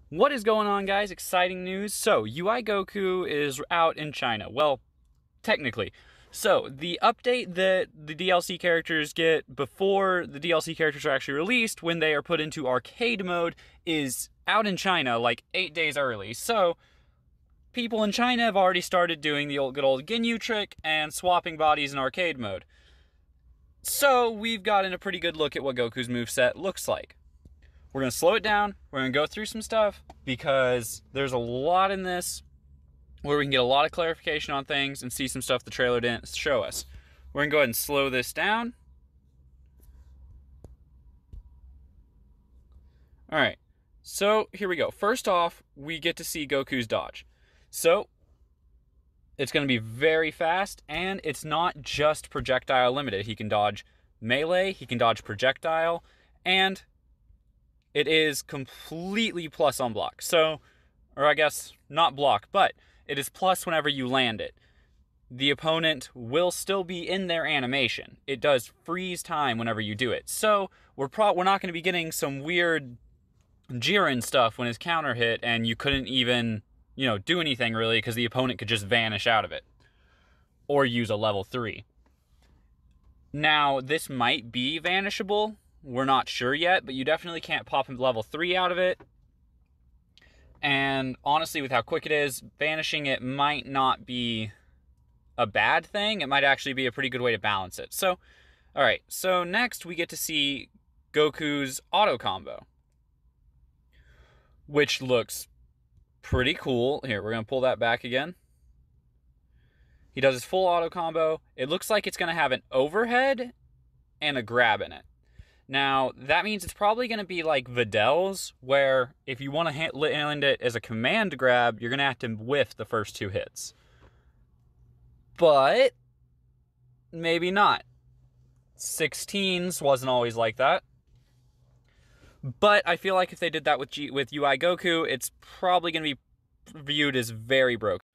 What is going on, guys? Exciting news. So, UI Goku is out in China. Well, technically. So, the update that the DLC characters get before the DLC characters are actually released, when they are put into arcade mode, is out in China like 8 days early. So, people in China have already started doing the good old Ginyu trick and swapping bodies in arcade mode. So, we've gotten a pretty good look at what Goku's moveset looks like. We're going to slow it down. We're going to go through some stuff because there's a lot in this where we can get a lot of clarification on things and see some stuff the trailer didn't show us. We're going to go ahead and slow this down. Alright, so here we go. First off, we get to see Goku's dodge. So, it's going to be very fast, and it's not just projectile limited. He can dodge melee, he can dodge projectile, and it is completely plus on block. So, or I guess not block, but it is plus whenever you land it. The opponent will still be in their animation. It does freeze time whenever you do it. So, we're not going to be getting some weird Jiren stuff when his counter hit and you couldn't even, do anything really because the opponent could just vanish out of it. Or use a level 3. Now, this might be vanishable. We're not sure yet, but you definitely can't pop level 3 out of it. And honestly, with how quick it is, vanishing it might not be a bad thing. It might actually be a pretty good way to balance it. So, alright, so next we get to see Goku's auto combo, which looks pretty cool. Here, we're going to pull that back again. He does his full auto combo. It looks like it's going to have an overhead and a grab in it. Now, that means it's probably going to be like Vidal's, where if you want to land it as a command grab, you're going to have to whiff the first 2 hits. But maybe not. 16s wasn't always like that. But I feel like if they did that with UI Goku, it's probably going to be viewed as very broken.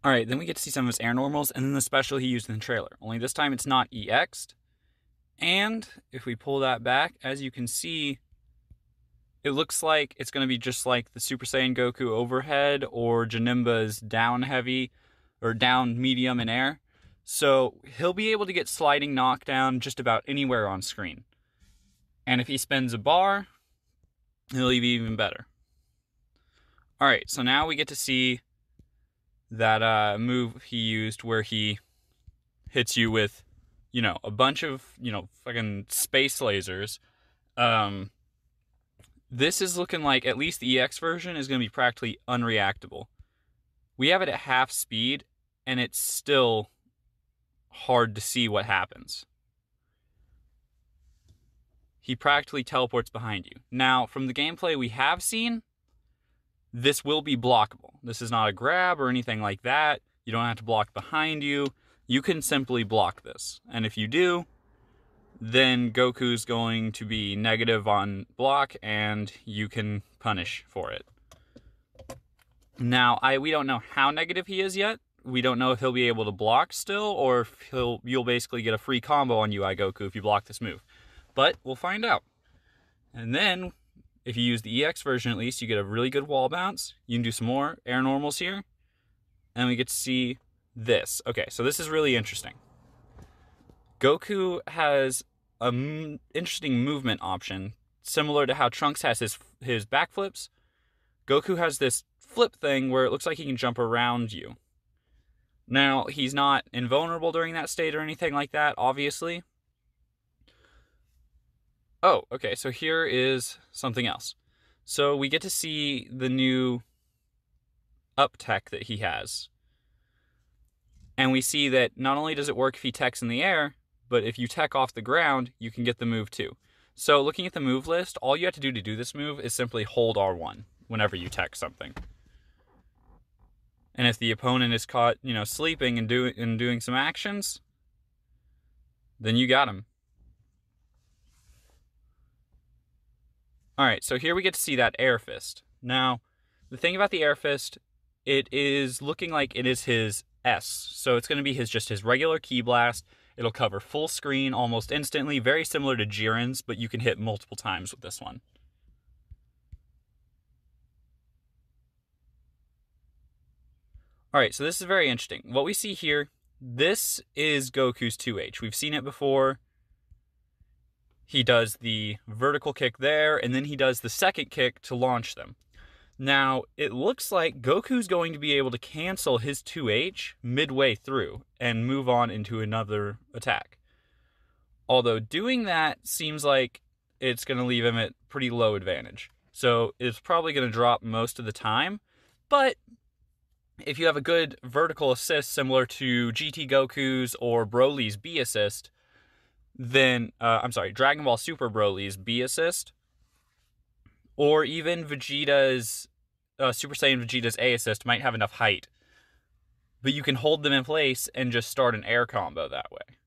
Alright, then we get to see some of his air normals, and then the special he used in the trailer. Only this time it's not EX'd. And if we pull that back, as you can see, it looks like it's going to be just like the Super Saiyan Goku overhead or Janemba's down heavy or down medium in air. So he'll be able to get sliding knockdown just about anywhere on screen. And if he spins a bar, he'll be even better. Alright, so now we get to see that move he used where he hits you with a bunch of, fucking space lasers. This is looking like at least the EX version is going to be practically unreactable. We have it at half speed, and it's still hard to see what happens. He practically teleports behind you. Now, from the gameplay we have seen, this will be blockable. This is not a grab or anything like that. You don't have to block behind you. You can simply block this. And if you do, then Goku's going to be negative on block and you can punish for it. Now, we don't know how negative he is yet. We don't know if he'll be able to block still or if you'll basically get a free combo on UI Goku if you block this move. But we'll find out. And then, if you use the EX version at least, you get a really good wall bounce. You can do some more air normals here. And we get to see this. Okay, so this is really interesting. Goku has an interesting movement option, similar to how Trunks has his backflips. Goku has this flip thing where it looks like he can jump around you. Now, he's not invulnerable during that state or anything like that, obviously. Oh, okay, so here is something else. So we get to see the new up tech that he has. And we see that not only does it work if he techs in the air, but if you tech off the ground, you can get the move too. So looking at the move list, all you have to do this move is simply hold R1 whenever you tech something. And if the opponent is caught, sleeping and doing some actions, then you got him. Alright, so here we get to see that air fist. Now, the thing about the air fist, it is looking like it is his S. So it's going to be just his regular ki blast. It'll cover full screen almost instantly, very similar to Jiren's, but you can hit multiple times with this one. Alright, so this is very interesting. What we see here, this is Goku's 2H. We've seen it before. He does the vertical kick there, and then he does the second kick to launch them. Now, it looks like Goku's going to be able to cancel his 2H midway through and move on into another attack. Although doing that seems like it's going to leave him at pretty low advantage. So it's probably going to drop most of the time. But if you have a good vertical assist similar to GT Goku's or Broly's B assist, then, Dragon Ball Super Broly's B assist, or even Vegeta's, Super Saiyan Vegeta's A assist might have enough height. But you can hold them in place and just start an air combo that way.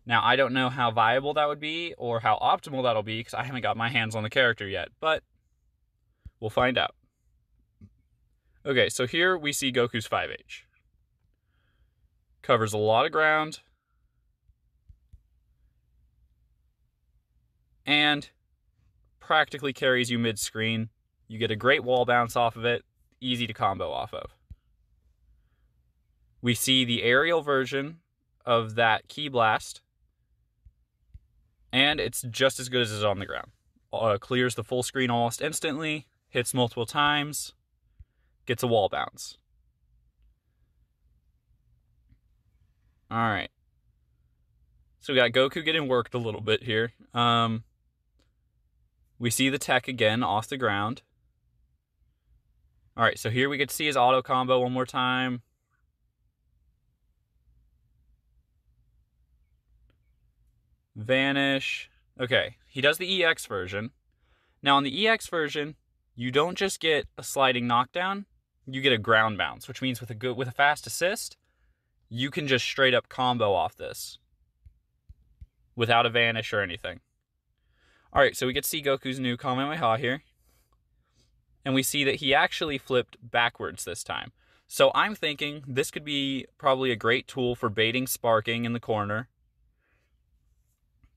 Now, I don't know how viable that would be or how optimal that'll be because I haven't got my hands on the character yet, but we'll find out. Okay, so here we see Goku's 5H. Covers a lot of ground. And practically carries you mid-screen. You get a great wall bounce off of it, easy to combo off of. We see the aerial version of that Ki Blast, and it's just as good as it is on the ground. Clears the full screen almost instantly, hits multiple times, gets a wall bounce. Alright. So we got Goku getting worked a little bit here. We see the tech again off the ground. Alright, so here we get to see his auto combo one more time. Vanish. Okay, he does the EX version. Now on the EX version, you don't just get a sliding knockdown, you get a ground bounce, which means with a fast assist, you can just straight up combo off this without a vanish or anything. Alright, so we get to see Goku's new Kamehameha here. And we see that he actually flipped backwards this time. So I'm thinking this could be probably a great tool for baiting sparking in the corner.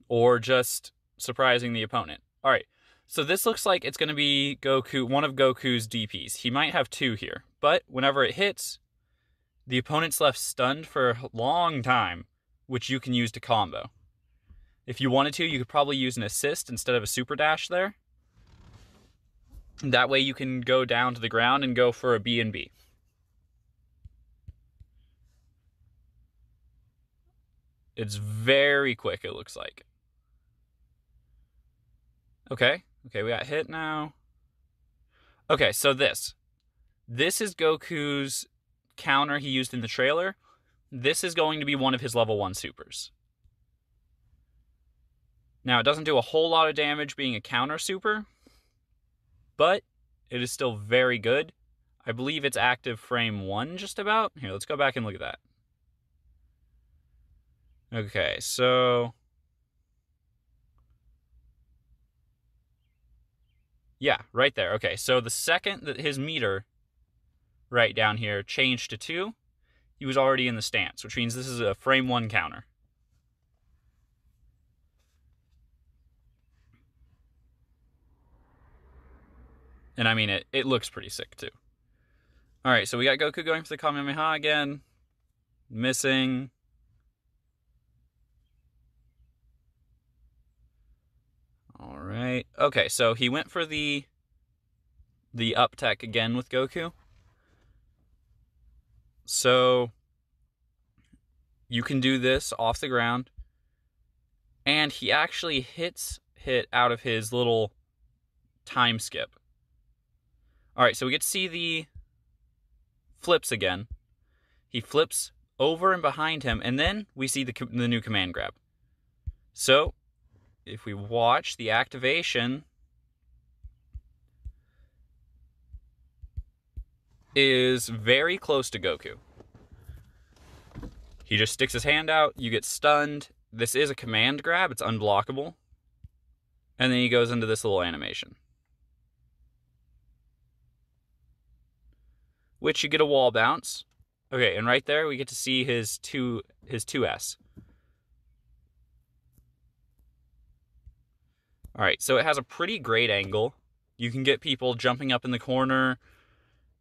Or just surprising the opponent. Alright, so this looks like it's going to be one of Goku's DPs. He might have two here. But whenever it hits, the opponent's left stunned for a long time, which you can use to combo. If you wanted to, you could probably use an assist instead of a super dash there. That way you can go down to the ground and go for a B&B. It's very quick, it looks like. Okay, we got hit now. Okay, so this is Goku's counter he used in the trailer. This is going to be one of his level 1 supers. Now, it doesn't do a whole lot of damage being a counter super, but it is still very good. I believe it's active frame 1 just about. Here, let's go back and look at that. Okay, so yeah, right there. Okay, so the second that his meter right down here changed to 2, he was already in the stance, which means this is a frame 1 counter. And I mean, it looks pretty sick too. Alright, so we got Goku going for the Kamehameha again. Missing. Alright. Okay, so he went for the up tech again with Goku. So you can do this off the ground. And he actually hit out of his little time skip. Alright, so we get to see the flips again. He flips over and behind him, and then we see the new command grab. So, if we watch the activation, is very close to Goku. He just sticks his hand out, you get stunned. This is a command grab, it's unblockable. And then he goes into this little animation, which you get a wall bounce. Okay, and right there we get to see his 2S. Alright, so it has a pretty great angle. You can get people jumping up in the corner.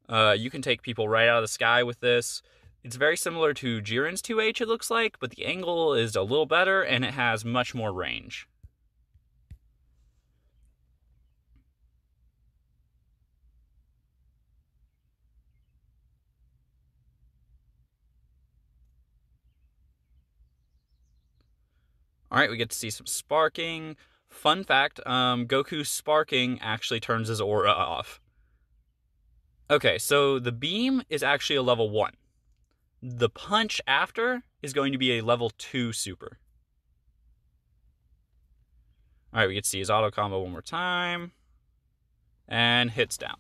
You can take people right out of the sky with this. It's very similar to Jiren's 2H, it looks like, but the angle is a little better, and it has much more range. Alright, we get to see some sparking. Fun fact, Goku's sparking actually turns his aura off. Okay, so the beam is actually a level 1. The punch after is going to be a level 2 super. Alright, we get to see his auto combo one more time. And hits down.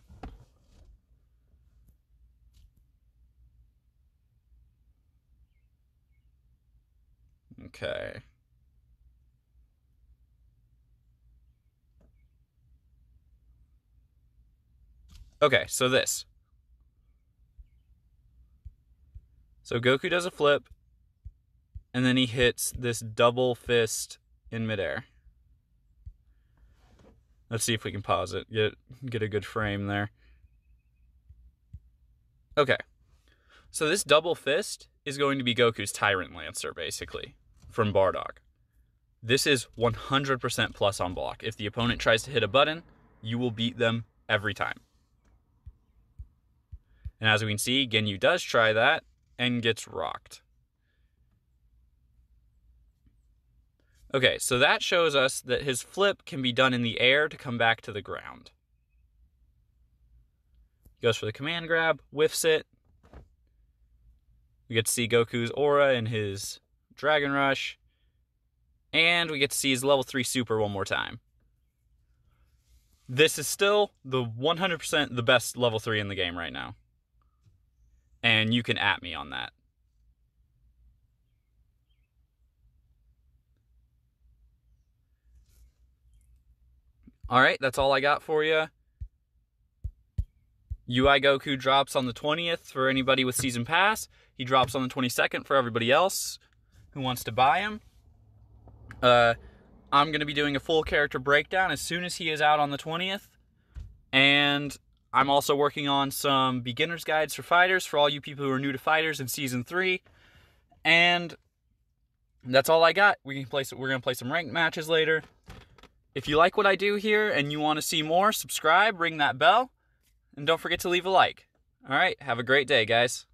Okay. Okay, so this. So Goku does a flip, and then he hits this double fist in midair. Let's see if we can pause it, get a good frame there. Okay. So this double fist is going to be Goku's Tyrant Lancer, basically, from Bardock. This is 100% plus on block. If the opponent tries to hit a button, you will beat them every time. And as we can see, Ginyu does try that and gets rocked. Okay, so that shows us that his flip can be done in the air to come back to the ground. Goes for the command grab, whiffs it. We get to see Goku's aura and his Dragon Rush. And we get to see his level 3 super one more time. This is still the 100% the best level 3 in the game right now. And you can at me on that. Alright, that's all I got for you. UI Goku drops on the 20th for anybody with Season Pass. He drops on the 22nd for everybody else who wants to buy him. I'm going to be doing a full character breakdown as soon as he is out on the 20th. And I'm also working on some beginner's guides for fighters for all you people who are new to fighters in Season 3. And that's all I got. We're going to play some ranked matches later. If you like what I do here and you want to see more, subscribe, ring that bell, and don't forget to leave a like. Alright, have a great day, guys.